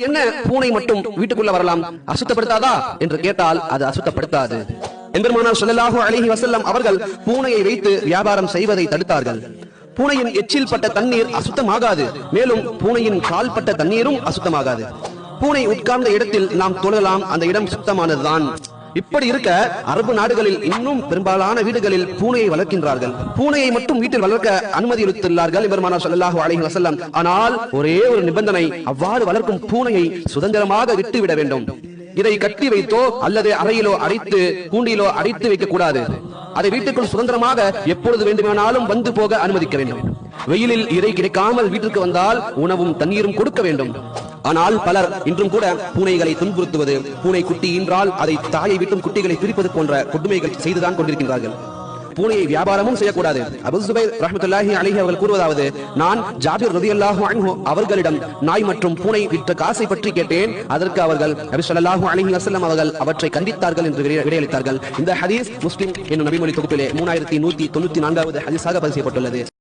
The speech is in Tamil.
என்ன பூனை மட்டும் வீட்டுக்குள்ள வரலாம், அசுத்தப்படுத்தாதா என்று கேட்டால் அது அசுத்தப்படுத்தாது. எம்பெருமானார் ஸல்லல்லாஹு அலைஹி வஸல்லம் அவர்கள் பூனையை வைத்து வியாபாரம் செய்வதை தடுத்தார்கள். பூனையின் எச்சில் பட்ட தண்ணீர் அசுத்தமாகாது, மேலும் பூனையின் கால் பட்ட தண்ணீரும் அசுத்தமாகாது. பூனை உட்கார்ந்த இடத்தில் நாம் தொழலாம், அந்த இடம் சுத்தமானதுதான். இப்படி இருக்க அரபு நாடுகளில் இன்னும் பெரும்பாலான வீடுகளில் பூனையை வளர்க்கின்றார்கள். பூனையை மட்டும் வீட்டில் வளர்க்க அனுமதி அளித்துள்ளார்கள் பெருமானார் ஸல்லல்லாஹு அலைஹி வஸல்லம். ஆனால் ஒரே ஒரு நிபந்தனை, அவ்வாறு வளர்க்கும் பூனையை சுதந்திரமாக விட்டுவிட வேண்டும். இதை கட்டி வைத்தோ அல்லது அறையிலோ அடைத்து கூண்டிலோ அடைத்து வைக்க கூடாது. அதை வீட்டுக்குள் சுதந்திரமாக எப்பொழுது வேண்டுமானாலும் வந்து போக அனுமதிக்க வேண்டும். வெயிலில் இறை கிடைக்காமல் வீட்டிற்கு வந்தால் உணவும் தண்ணீரும் கொடுக்க வேண்டும். ஆனால் பலர் இன்றும் கூட பூனைகளை துன்புறுத்துவது, பூனை குட்டி ஈன்றால் அதை தாயை விட்டும் குட்டிகளை பிரிப்பது போன்ற கொடுமைகள் செய்துதான் கொண்டிருக்கின்றார்கள். பூனையை வியாபாரமும் செய்யக்கூடாது. அபூ ஸுபைர் ரஹ்மத்துல்லாஹி அலைஹி அவர்கள் கூறுவதாவது, நான் ஜாபிர் ரலியல்லாஹு அன்ஹு அவர்களிடம் நாய் மற்றும் பூனை விற்ற காசை பற்றி கேட்டேன். அதற்கு அவர்கள் நபி ஸல்லல்லாஹு அலைஹி வஸல்லம் அவர்கள் அவற்றை கண்டித்தார்கள் என்று விடையளித்தார்கள். இந்த ஹதீஸ் முஸ்லிம் என்னும் நபிமொழி தொகுப்பிலே 3194வது ஹதீஸாக பதிவு செய்யப்பட்டுள்ளது.